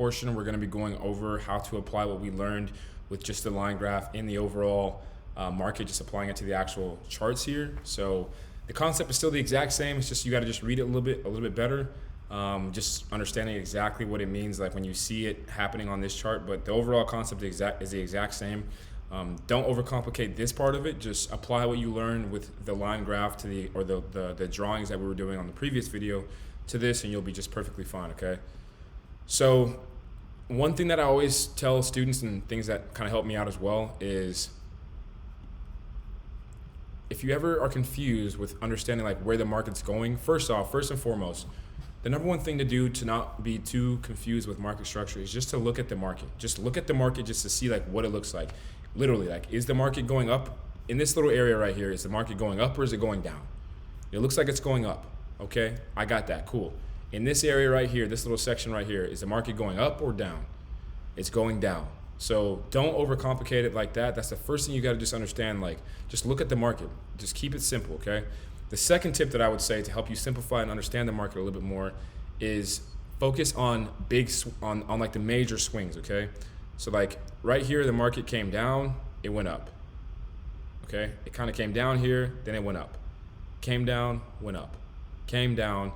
portion, we're going to be going over how to apply what we learned with just the line graph in the overall market, just applying it to the actual charts here. So the concept is still the exact same. It's just you got to just read it a little bit better. Just understanding exactly what it means, like when you see it happening on this chart. But the overall concept is the exact same. Don't overcomplicate this part of it. Just apply what you learned with the line graph to the drawings that we were doing on the previous video to this, and you'll be just perfectly fine. Okay. So one thing that I always tell students, and things that kind of help me out as well, is if you ever are confused with understanding like where the market's going, first and foremost, the number one thing to do to not be too confused with market structure is just to look at the market. Just look at the market just to see like what it looks like. Literally, like, is the market going up? In this little area right here, is the market going up or is it going down? It looks like it's going up. Okay, I got that, cool. In this area right here, this little section right here, is the market going up or down? It's going down. So don't overcomplicate it like that. That's the first thing you got to just understand. Like, just look at the market. Just keep it simple, okay? The second tip that I would say to help you simplify and understand the market a little bit more is focus on on like the major swings, okay? So like right here, the market came down, it went up, okay? It kind of came down here, then it went up. Came down, went up. Came down.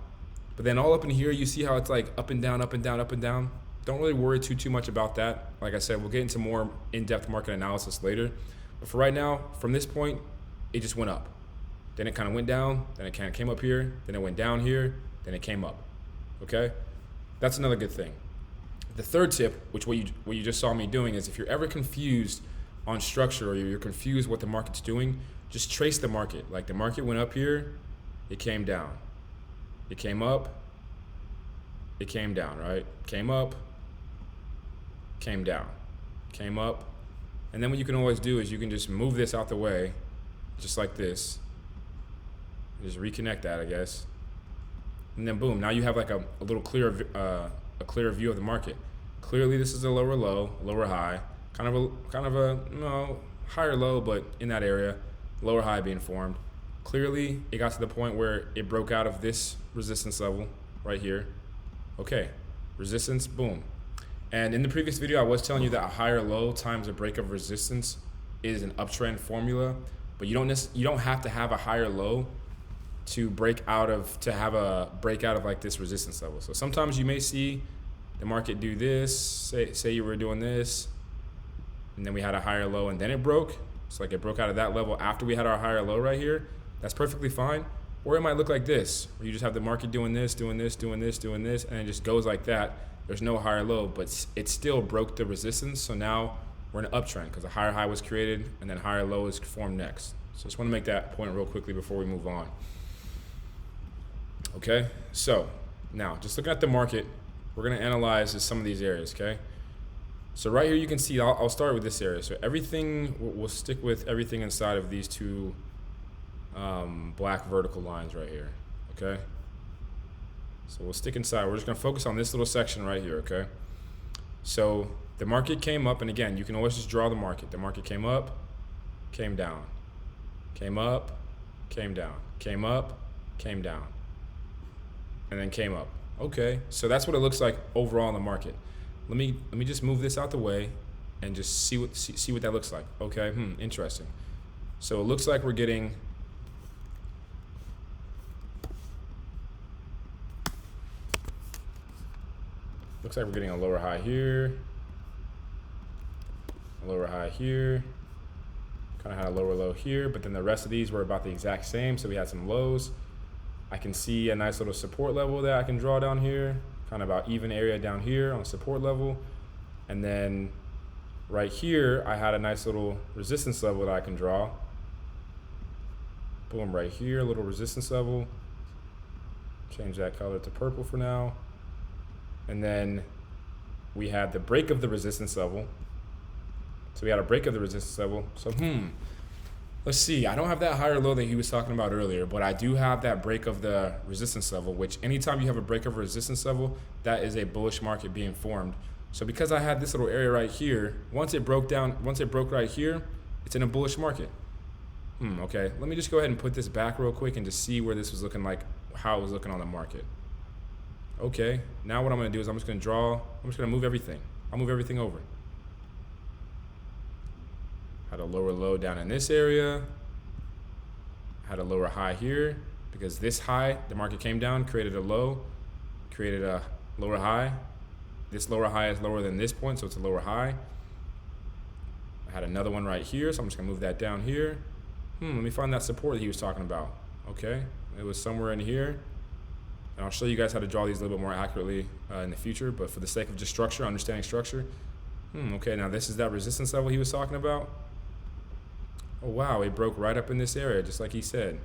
But then all up in here, you see how it's like up and down, up and down, up and down? Don't really worry too much about that. Like I said, we'll get into more in-depth market analysis later. But for right now, from this point, it just went up. Then it kind of went down, then it kind of came up here, then it went down here, then it came up, okay? That's another good thing. The third tip, which what you just saw me doing, is if you're ever confused on structure or you're confused what the market's doing, just trace the market. Like the market went up here, it came down. It came up, it came down, right? Came up, came down, came up. And then what you can always do is you can just move this out the way, just like this. Just reconnect that, I guess. And then boom, now you have like a little clearer view of the market. Clearly this is a lower low, lower high, kind of a no, higher low, but in that area, lower high being formed. Clearly it got to the point where it broke out of this resistance level right here. Okay, resistance, boom. And in the previous video, I was telling you that a higher low times a break of resistance is an uptrend formula, but you don't have to have a higher low to have a breakout of like this resistance level. So sometimes you may see the market do this, say you were doing this, and then we had a higher low and then it broke. So like it broke out of that level after we had our higher low right here. That's perfectly fine. Or it might look like this, where you just have the market doing this, doing this, doing this, doing this, and it just goes like that. There's no higher low, but it still broke the resistance. So now we're in an uptrend because a higher high was created and then higher low is formed next. So just want to make that point real quickly before we move on. Okay, so now just looking at the market, we're going to analyze some of these areas, okay? So right here you can see, I'll start with this area. So everything, we'll stick with everything inside of these two black vertical lines right here, okay? So we'll stick inside. We're just going to focus on this little section right here, okay? So the market came up, and again, you can always just draw the market. The market came up, came down, came up, came down, came up, came down, and then came up. Okay, so that's what it looks like overall in the market. Let me just move this out the way and just see what that looks like. Okay, interesting. So it looks like we're getting a lower high here, a lower high here, kind of had a lower low here, but then the rest of these were about the exact same, so we had some lows. I can see a nice little support level that I can draw down here, kind of about even area down here on a support level. And then right here, I had a nice little resistance level that I can draw. Boom, right here, a little resistance level. Change that color to purple for now. And then we had the break of the resistance level. So we had a break of the resistance level. So, let's see, I don't have that higher low that he was talking about earlier, but I do have that break of the resistance level, which anytime you have a break of a resistance level, that is a bullish market being formed. So because I had this little area right here, once it broke right here, it's in a bullish market. Okay, let me just go ahead and put this back real quick and just see where this was looking like, how it was looking on the market. Okay, now what I'm gonna do is I'm just gonna move everything. I'll move everything over. Had a lower low down in this area. Had a lower high here because this high, the market came down, created a low, created a lower high. This lower high is lower than this point, so it's a lower high. I had another one right here, so I'm just gonna move that down here. Let me find that support that he was talking about. Okay, it was somewhere in here. And I'll show you guys how to draw these a little bit more accurately in the future, but for the sake of just structure, understanding structure. Okay, now this is that resistance level he was talking about. Oh wow, it broke right up in this area, just like he said.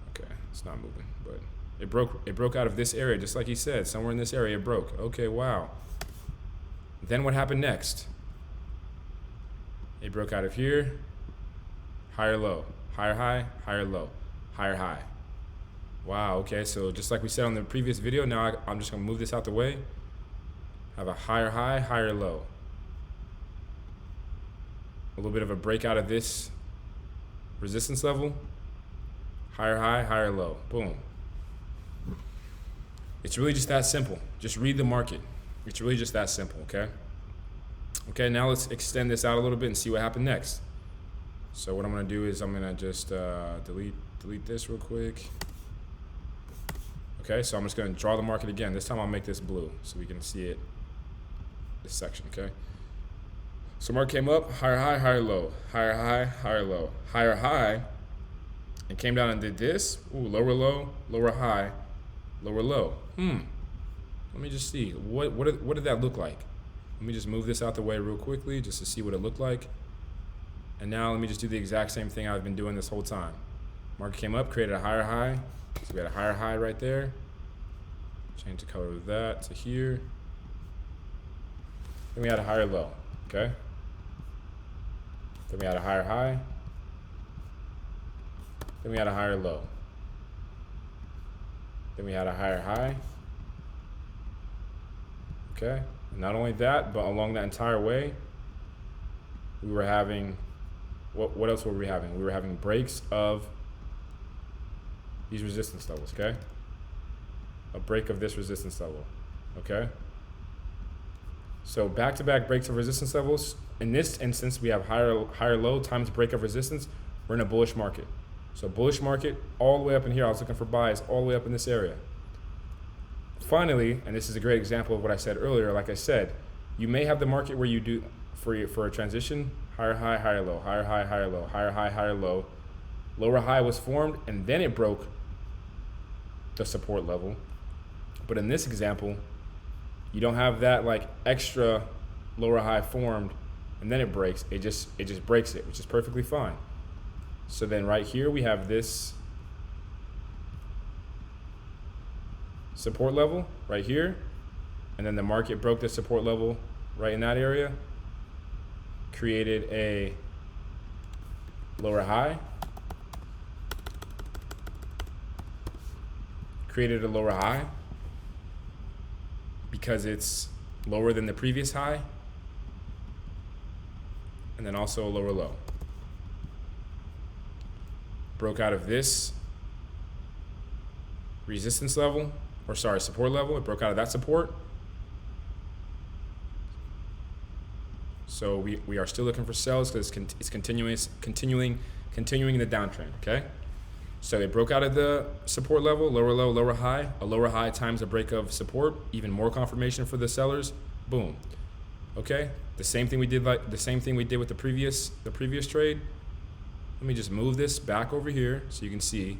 Okay, it's not moving, but it broke out of this area, just like he said. Somewhere in this area it broke. Okay, wow. Then what happened next? It broke out of here. Higher low, higher high, higher low, higher high. Wow, okay, so just like we said on the previous video, now I'm just gonna move this out the way. Have a higher high, higher low. A little bit of a breakout of this resistance level. Higher high, higher low, boom. It's really just that simple. Just read the market. It's really just that simple, okay? Okay, now let's extend this out a little bit and see what happened next. So what I'm gonna do is I'm gonna just delete this real quick. Okay, so I'm just gonna draw the market again. This time I'll make this blue so we can see it, this section, okay? So market came up, higher high, higher low, higher high, higher low, higher high, and came down and did this. Ooh, lower low, lower high, lower low. Let me just see, what did that look like? Let me just move this out the way real quickly just to see what it looked like. And now let me just do the exact same thing I've been doing this whole time. Market came up, created a higher high. So we had a higher high right there. Change the color of that to here. Then we had a higher low, okay? Then we had a higher high. Then we had a higher low. Then we had a higher high. Okay, and not only that, but along that entire way, we were having, what else were we having? We were having breaks of these resistance levels, okay? A break of this resistance level, okay? So back-to-back breaks of resistance levels. In this instance, we have higher low times break of resistance. We're in a bullish market. So bullish market all the way up in here. I was looking for buys all the way up in this area. Finally, and this is a great example of what I said earlier, like I said, you may have the market where you do, for a transition, higher high, higher low, higher high, higher low, higher high, higher low. Lower high was formed, and then it broke the support level. But in this example, you don't have that like extra lower high formed, and then it breaks. It just breaks it, which is perfectly fine. So then right here we have this support level right here, and then the market broke the support level right in that area, created a lower high, created a lower high because it's lower than the previous high, and then also a lower low. Broke out of this resistance level, or sorry, support level. It broke out of that support. So we are still looking for sells because it's continuing the downtrend, okay? So it broke out of the support level, lower low, lower high, a lower high times a break of support, even more confirmation for the sellers. Boom. Okay? The same thing we did with the previous trade. Let me just move this back over here so you can see.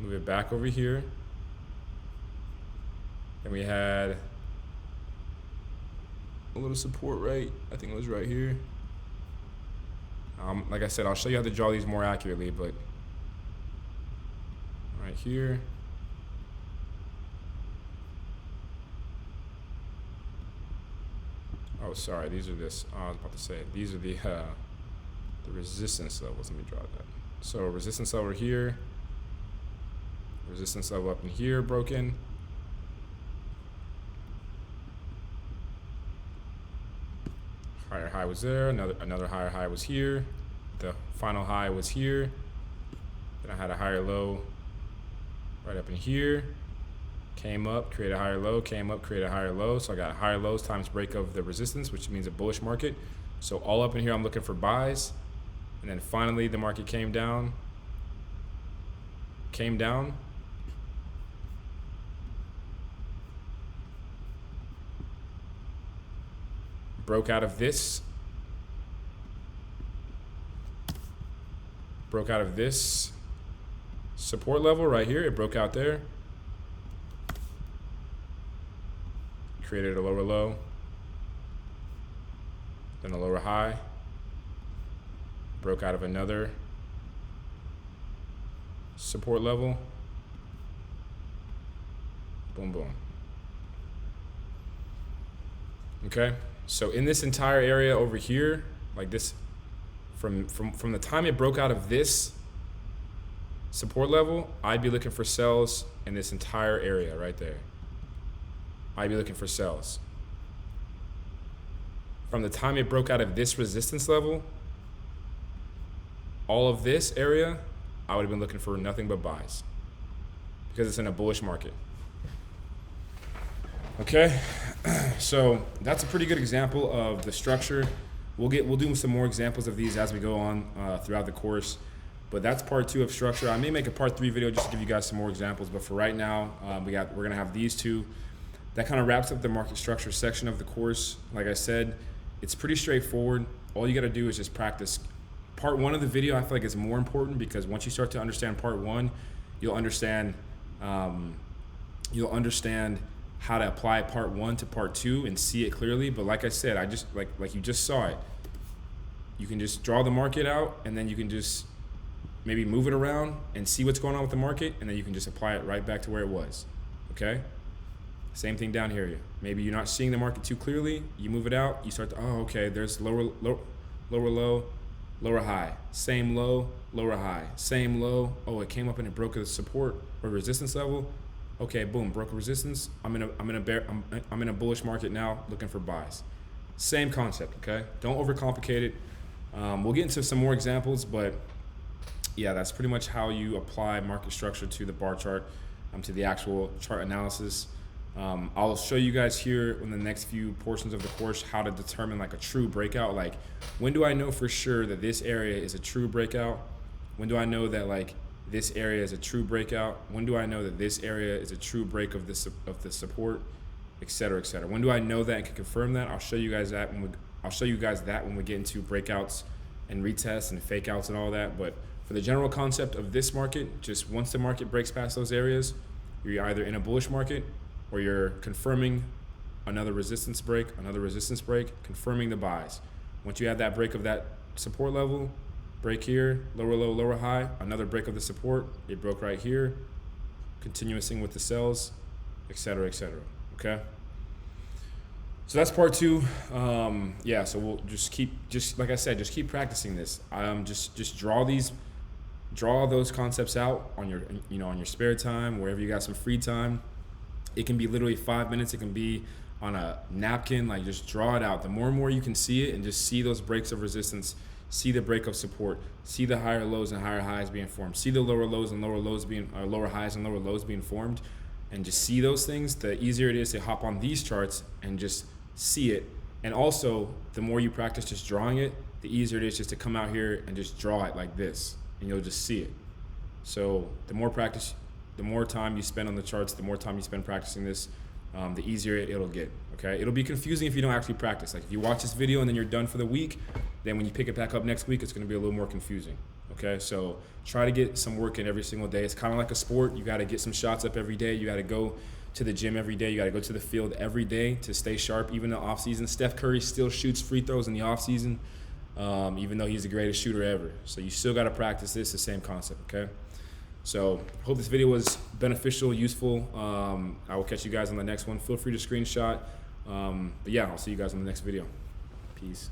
Move it back over here. And we had a little support right, I think it was right here. Like I said, I'll show you how to draw these more accurately, but right here. Oh, sorry, these are this, I was about to say, these are the resistance levels. Let me draw that. So resistance level here, resistance level up in here, broken. Higher high was there, another higher high was here. the final high was here. Then I had a higher low right up in here. Came up, created a higher low, came up, created a higher low. So I got higher lows times break of the resistance, which means a bullish market. So all up in here, I'm looking for buys. And then finally, the market came down. Broke out of this. Broke out of this support level right here. It broke out there. Created a lower low. Then a lower high. Broke out of another support level. Boom, boom. Okay, so in this entire area over here, like this, from the time it broke out of this support level, I'd be looking for sells in this entire area right there. I'd be looking for sells. From the time it broke out of this resistance level, all of this area, I would have been looking for nothing but buys because it's in a bullish market. Okay, so that's a pretty good example of the structure. We'll do some more examples of these as we go on throughout the course, but that's part 2 of structure. I may make a part 3 video just to give you guys some more examples, but for right now, we're gonna have these 2. That kind of wraps up the market structure section of the course. Like I said, it's pretty straightforward. All you gotta do is just practice. Part 1 of the video, I feel like is more important because once you start to understand part 1, you'll understand how to apply part 1 to part 2 and see it clearly. But like I said, I just like you just saw it. You can just draw the market out and then you can just maybe move it around and see what's going on with the market, and then you can just apply it right back to where it was. Okay? Same thing down here. Maybe you're not seeing the market too clearly. You move it out, you start to, oh, okay, there's lower low, lower high, same low, lower high, same low. Oh, it came up and it broke a support or resistance level. Okay, boom, broke a resistance. I'm in a bullish market now, looking for buys. Same concept, okay? Don't overcomplicate it. We'll get into some more examples, but yeah, that's pretty much how you apply market structure to the bar chart, to the actual chart analysis. I'll show you guys here in the next few portions of the course how to determine like a true breakout. Like, when do I know for sure that this area is a true breakout? When do I know that like this area is a true breakout? When do I know that this area is a true break of the support, et cetera, et cetera? When do I know that and can confirm that? I'll show you guys that when we get into breakouts and retests and fake outs and all that. But for the general concept of this market, just once the market breaks past those areas, you're either in a bullish market or you're confirming another resistance break, confirming the buys. Once you have that break of that support level, break here, lower low, lower high, another break of the support, it broke right here, continuing with the sells, et cetera, okay? So that's part 2. Yeah, so we'll just like I said, just keep practicing this. Just draw those concepts out on your spare time, wherever you got some free time. It can be literally 5 minutes. It can be on a napkin. Like, just draw it out. The more and more you can see it and just see those breaks of resistance, see the break of support, see the higher lows and higher highs being formed, see the lower lows and lower lows lower highs and lower lows being formed, and just see those things, the easier it is to hop on these charts and just see it. And also, the more you practice just drawing it, the easier it is just to come out here and just draw it like this, and you'll just see it. So the more practice, the more time you spend on the charts, the more time you spend practicing this, the easier it'll get, okay? It'll be confusing if you don't actually practice. Like, if you watch this video and then you're done for the week, then when you pick it back up next week, it's gonna be a little more confusing, okay? So try to get some work in every single day. It's kind of like a sport. You gotta get some shots up every day. You gotta go to the gym every day. You gotta go to the field every day to stay sharp, even in the off season. Steph Curry still shoots free throws in the off season, even though he's the greatest shooter ever. So you still gotta practice this, the same concept, okay? So hope this video was beneficial, useful. I will catch you guys on the next one. Feel free to screenshot. But yeah, I'll see you guys on the next video. Peace.